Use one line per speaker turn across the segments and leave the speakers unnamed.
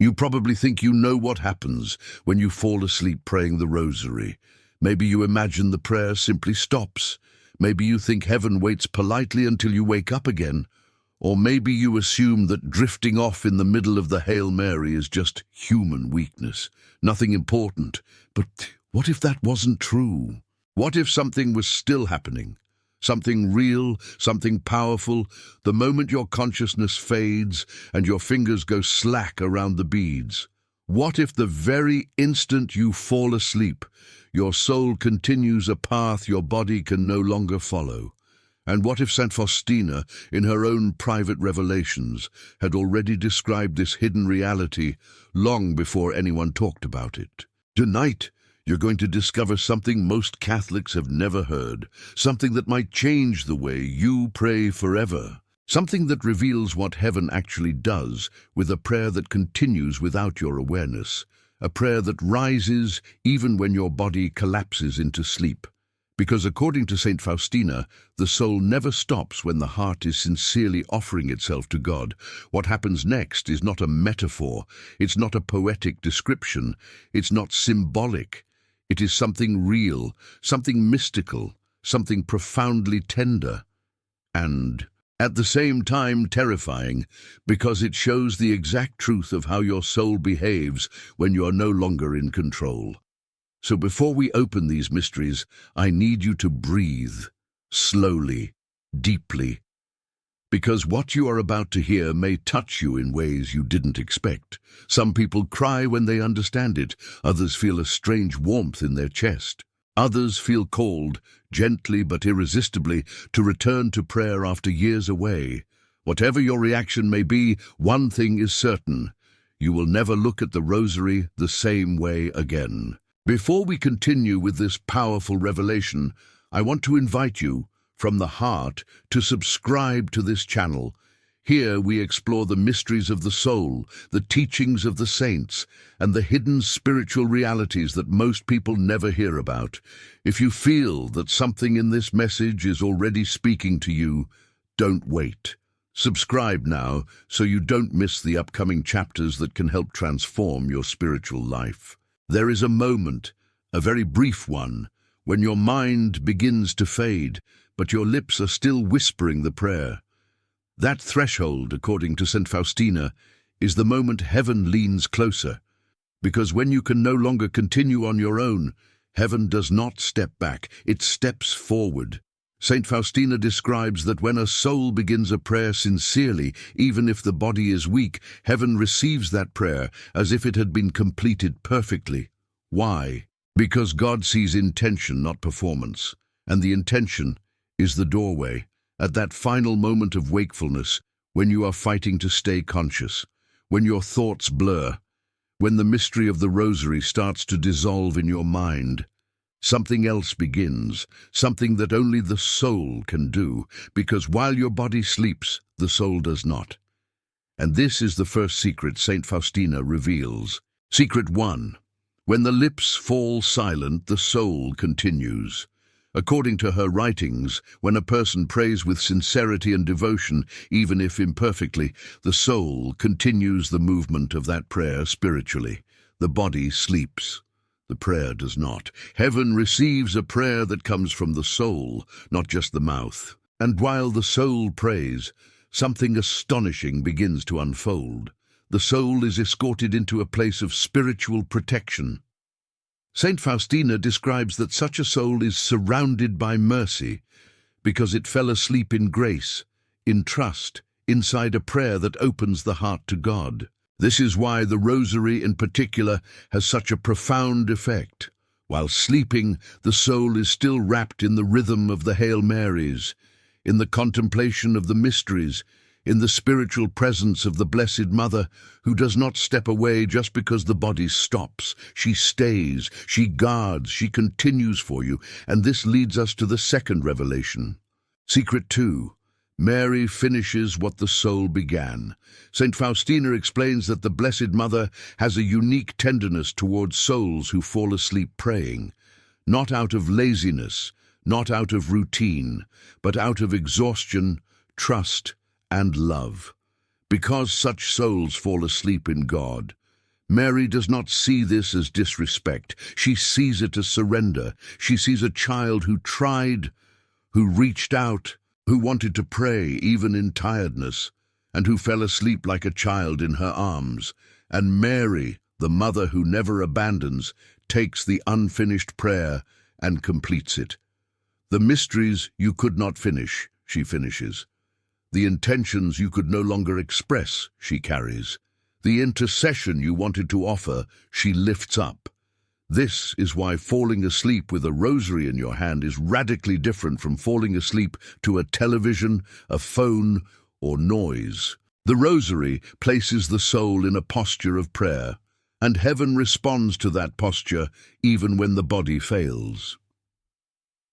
You probably think you know what happens when you fall asleep praying the Rosary. Maybe you imagine the prayer simply stops. Maybe you think heaven waits politely until you wake up again. Or maybe you assume that drifting off in the middle of the Hail Mary is just human weakness, nothing important. But what if that wasn't true? What if something was still happening? Something real, something powerful, the moment your consciousness fades and your fingers go slack around the beads? What if the very instant you fall asleep, your soul continues a path your body can no longer follow? And what if St. Faustina, in her own private revelations, had already described this hidden reality long before anyone talked about it? Tonight, you're going to discover something most Catholics have never heard, something that might change the way you pray forever, something that reveals what heaven actually does with a prayer that continues without your awareness, a prayer that rises even when your body collapses into sleep. Because according to St. Faustina, the soul never stops when the heart is sincerely offering itself to God. What happens next is not a metaphor, it's not a poetic description, it's not symbolic. It is something real, something mystical, something profoundly tender, and at the same time terrifying, because it shows the exact truth of how your soul behaves when you are no longer in control. So before we open these mysteries, I need you to breathe, slowly, deeply, because what you are about to hear may touch you in ways you didn't expect. Some people cry when they understand it, others feel a strange warmth in their chest. Others feel called, gently but irresistibly, to return to prayer after years away. Whatever your reaction may be, one thing is certain: you will never look at the Rosary the same way again. Before we continue with this powerful revelation, I want to invite you, from the heart, to subscribe to this channel. Here we explore the mysteries of the soul, the teachings of the saints, and the hidden spiritual realities that most people never hear about. If you feel that something in this message is already speaking to you, don't wait. Subscribe now so you don't miss the upcoming chapters that can help transform your spiritual life. There is a moment, a very brief one, when your mind begins to fade, but your lips are still whispering the prayer. That threshold, according to St. Faustina, is the moment heaven leans closer, because when you can no longer continue on your own, heaven does not step back, it steps forward. St. Faustina describes that when a soul begins a prayer sincerely, even if the body is weak, heaven receives that prayer as if it had been completed perfectly. Why? Because God sees intention, not performance, and the intention is the doorway. At that final moment of wakefulness, when you are fighting to stay conscious, when your thoughts blur, when the mystery of the Rosary starts to dissolve in your mind, something else begins, something that only the soul can do, because while your body sleeps, the soul does not. And this is the first secret St. Faustina reveals. Secret 1. When the lips fall silent, the soul continues. According to her writings, when a person prays with sincerity and devotion, even if imperfectly, the soul continues the movement of that prayer spiritually. The body sleeps. The prayer does not. Heaven receives a prayer that comes from the soul, not just the mouth. And while the soul prays, something astonishing begins to unfold. The soul is escorted into a place of spiritual protection. St. Faustina describes that such a soul is surrounded by mercy because it fell asleep in grace, in trust, inside a prayer that opens the heart to God. This is why the Rosary in particular has such a profound effect. While sleeping, the soul is still wrapped in the rhythm of the Hail Marys, in the contemplation of the mysteries, in the spiritual presence of the Blessed Mother, who does not step away just because the body stops. She stays, she guards, she continues for you, and this leads us to the second revelation. Secret 2. Mary finishes what the soul began. St. Faustina explains that the Blessed Mother has a unique tenderness towards souls who fall asleep praying, not out of laziness, not out of routine, but out of exhaustion, trust, and love. Because such souls fall asleep in God, Mary does not see this as disrespect. She sees it as surrender. She sees a child who tried, who reached out, who wanted to pray even in tiredness, and who fell asleep like a child in her arms. And Mary, the mother who never abandons, takes the unfinished prayer and completes it. The mysteries you could not finish, she finishes. The intentions you could no longer express, she carries. The intercession you wanted to offer, she lifts up. This is why falling asleep with a rosary in your hand is radically different from falling asleep to a television, a phone, or noise. The rosary places the soul in a posture of prayer, and heaven responds to that posture even when the body fails.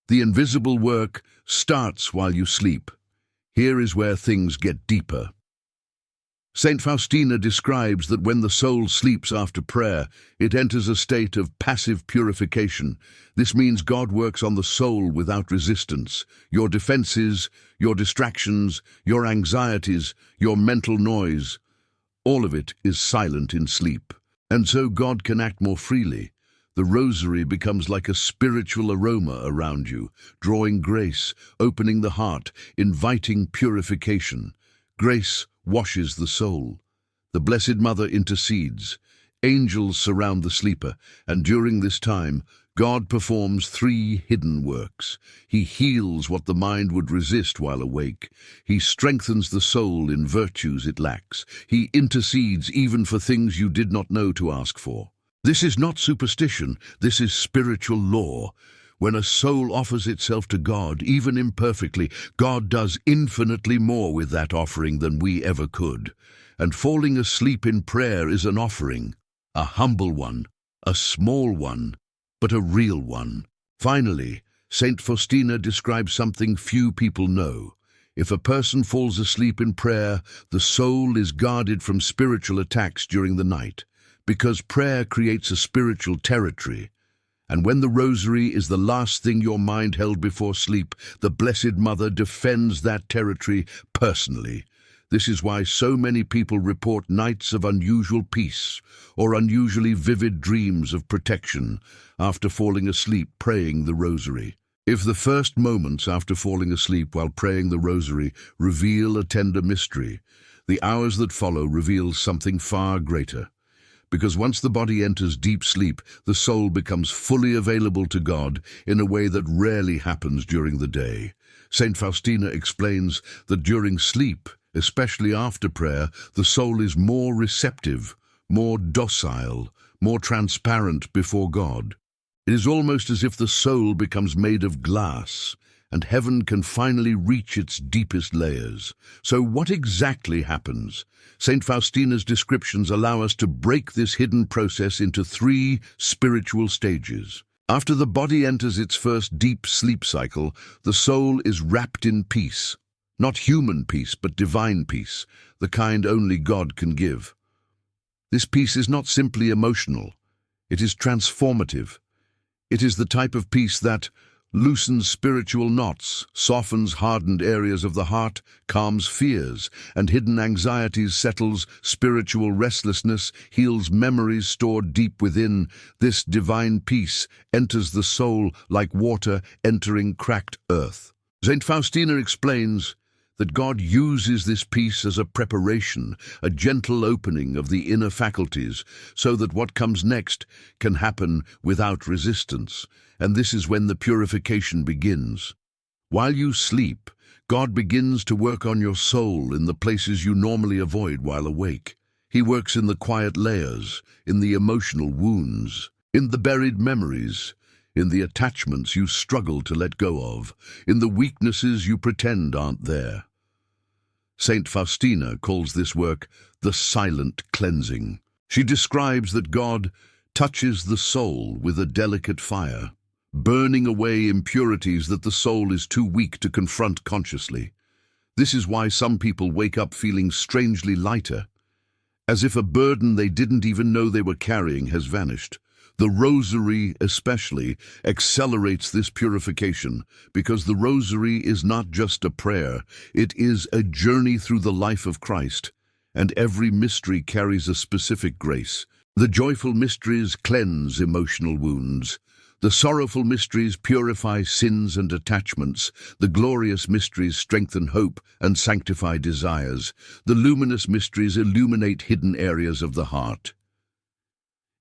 The invisible work starts while you sleep. Here is where things get deeper. Saint Faustina describes that when the soul sleeps after prayer, it enters a state of passive purification. This means God works on the soul without resistance. Your defenses, your distractions, your anxieties, your mental noise, all of it is silent in sleep. And so God can act more freely. The rosary becomes like a spiritual aroma around you, drawing grace, opening the heart, inviting purification. Grace washes the soul. The Blessed Mother intercedes. Angels surround the sleeper, and during this time, God performs 3 hidden works. He heals what the mind would resist while awake. He strengthens the soul in virtues it lacks. He intercedes even for things you did not know to ask for. This is not superstition, this is spiritual law. When a soul offers itself to God, even imperfectly, God does infinitely more with that offering than we ever could. And falling asleep in prayer is an offering, a humble one, a small one, but a real one. Finally, Saint Faustina describes something few people know. If a person falls asleep in prayer, the soul is guarded from spiritual attacks during the night, because prayer creates a spiritual territory. And when the rosary is the last thing your mind held before sleep, the Blessed Mother defends that territory personally. This is why so many people report nights of unusual peace or unusually vivid dreams of protection after falling asleep praying the rosary. If the first moments after falling asleep while praying the rosary reveal a tender mystery, the hours that follow reveal something far greater. Because once the body enters deep sleep, the soul becomes fully available to God in a way that rarely happens during the day. Saint Faustina explains that during sleep, especially after prayer, the soul is more receptive, more docile, more transparent before God. It is almost as if the soul becomes made of glass, and heaven can finally reach its deepest layers. So what exactly happens? Saint Faustina's descriptions allow us to break this hidden process into 3 spiritual stages. After the body enters its first deep sleep cycle, the soul is wrapped in peace. Not human peace, but divine peace, the kind only God can give. This peace is not simply emotional. It is transformative. It is the type of peace that loosens spiritual knots, softens hardened areas of the heart, calms fears, and hidden anxieties, settles spiritual restlessness, heals memories stored deep within. This divine peace enters the soul like water entering cracked earth. Saint Faustina explains that God uses this peace as a preparation, a gentle opening of the inner faculties, so that what comes next can happen without resistance. And this is when the purification begins. While you sleep, God begins to work on your soul in the places you normally avoid while awake. He works in the quiet layers, in the emotional wounds, in the buried memories, in the attachments you struggle to let go of, in the weaknesses you pretend aren't there. Saint Faustina calls this work the silent cleansing. She describes that God touches the soul with a delicate fire, burning away impurities that the soul is too weak to confront consciously. This is why some people wake up feeling strangely lighter, as if a burden they didn't even know they were carrying has vanished. The rosary especially accelerates this purification, because the rosary is not just a prayer, it is a journey through the life of Christ, and every mystery carries a specific grace. The joyful mysteries cleanse emotional wounds. The sorrowful mysteries purify sins and attachments. The glorious mysteries strengthen hope and sanctify desires. The luminous mysteries illuminate hidden areas of the heart.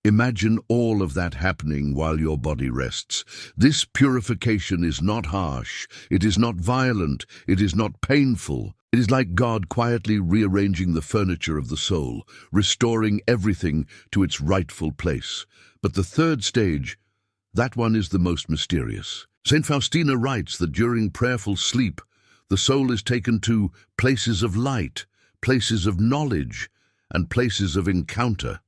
Imagine all of that happening while your body rests. This purification is not harsh, it is not violent, it is not painful. It is like God quietly rearranging the furniture of the soul, restoring everything to its rightful place. But the third stage, that one is the most mysterious. Saint Faustina writes that during prayerful sleep, the soul is taken to places of light, places of knowledge, and places of encounter.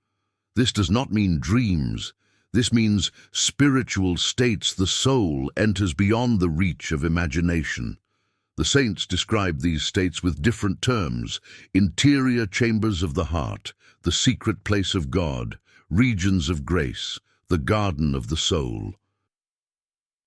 This does not mean dreams. This means spiritual states the soul enters beyond the reach of imagination. The saints describe these states with different terms: interior chambers of the heart, the secret place of God, regions of grace, the garden of the soul.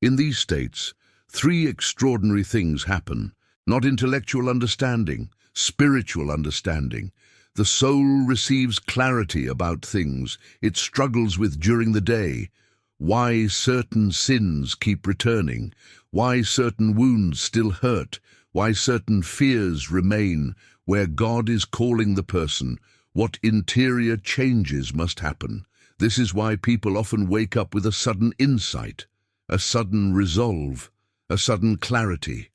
In these states, three extraordinary things happen: not intellectual understanding, spiritual understanding. The soul receives clarity about things it struggles with during the day, why certain sins keep returning, why certain wounds still hurt, why certain fears remain, where God is calling the person, what interior changes must happen. This is why people often wake up with a sudden insight, a sudden resolve, a sudden clarity,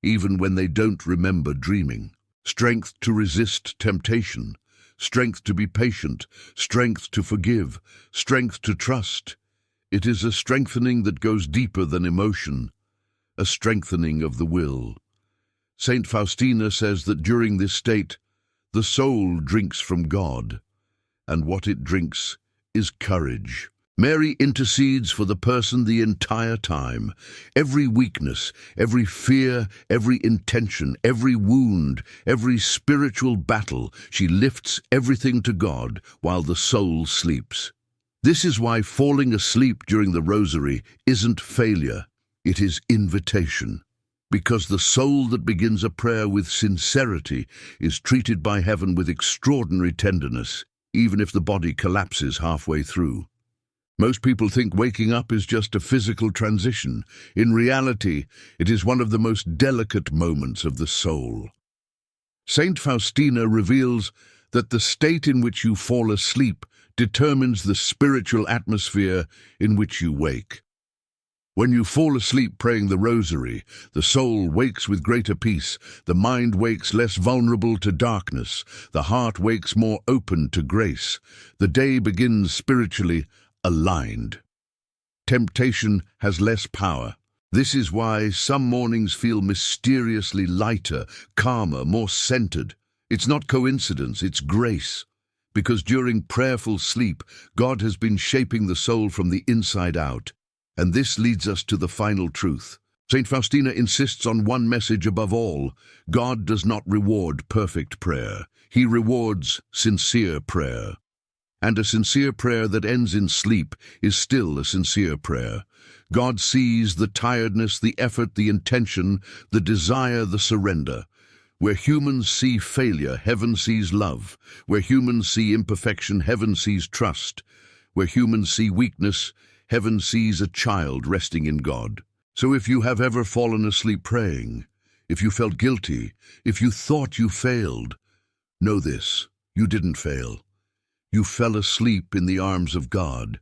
even when they don't remember dreaming. Strength to resist temptation, strength to be patient, strength to forgive, strength to trust. It is a strengthening that goes deeper than emotion, a strengthening of the will. Saint Faustina says that during this state, the soul drinks from God, and what it drinks is courage. Mary intercedes for the person the entire time. Every weakness, every fear, every intention, every wound, every spiritual battle, she lifts everything to God while the soul sleeps. This is why falling asleep during the Rosary isn't failure, it is invitation. Because the soul that begins a prayer with sincerity is treated by heaven with extraordinary tenderness, even if the body collapses halfway through. Most people think waking up is just a physical transition. In reality, it is one of the most delicate moments of the soul. Saint Faustina reveals that the state in which you fall asleep determines the spiritual atmosphere in which you wake. When you fall asleep praying the Rosary, the soul wakes with greater peace, the mind wakes less vulnerable to darkness, the heart wakes more open to grace. The day begins spiritually aligned. Temptation has less power. This is why some mornings feel mysteriously lighter, calmer, more centered. It's not coincidence, it's grace. Because during prayerful sleep, God has been shaping the soul from the inside out. And this leads us to the final truth. Saint Faustina insists on one message above all: God does not reward perfect prayer. He rewards sincere prayer. And a sincere prayer that ends in sleep is still a sincere prayer. God sees the tiredness, the effort, the intention, the desire, the surrender. Where humans see failure, heaven sees love. Where humans see imperfection, heaven sees trust. Where humans see weakness, heaven sees a child resting in God. So if you have ever fallen asleep praying, if you felt guilty, if you thought you failed, know this: you didn't fail. You fell asleep in the arms of God,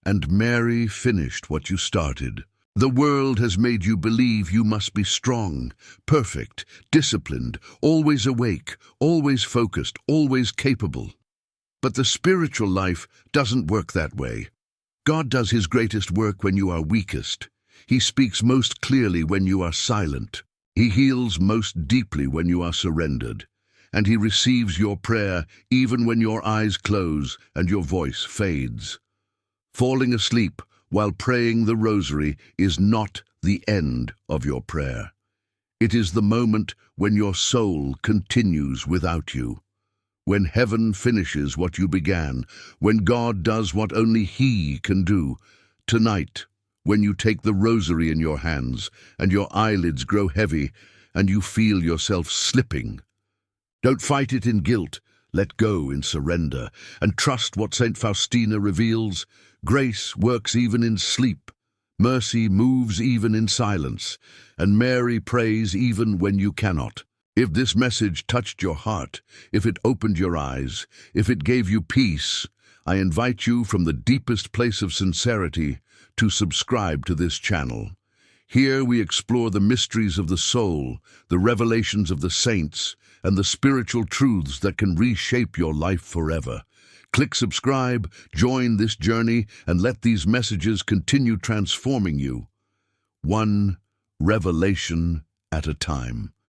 and Mary finished what you started. The world has made you believe you must be strong, perfect, disciplined, always awake, always focused, always capable. But the spiritual life doesn't work that way. God does His greatest work when you are weakest. He speaks most clearly when you are silent. He heals most deeply when you are surrendered. And He receives your prayer even when your eyes close and your voice fades. Falling asleep while praying the Rosary is not the end of your prayer. It is the moment when your soul continues without you. When heaven finishes what you began, when God does what only He can do. Tonight, when you take the Rosary in your hands and your eyelids grow heavy and you feel yourself slipping, don't fight it in guilt. Let go in surrender and trust what St. Faustina reveals. Grace works even in sleep. Mercy moves even in silence. And Mary prays even when you cannot. If this message touched your heart, if it opened your eyes, if it gave you peace, I invite you from the deepest place of sincerity to subscribe to this channel. Here we explore the mysteries of the soul, the revelations of the saints, and the spiritual truths that can reshape your life forever. Click subscribe, join this journey, and let these messages continue transforming you, one revelation at a time.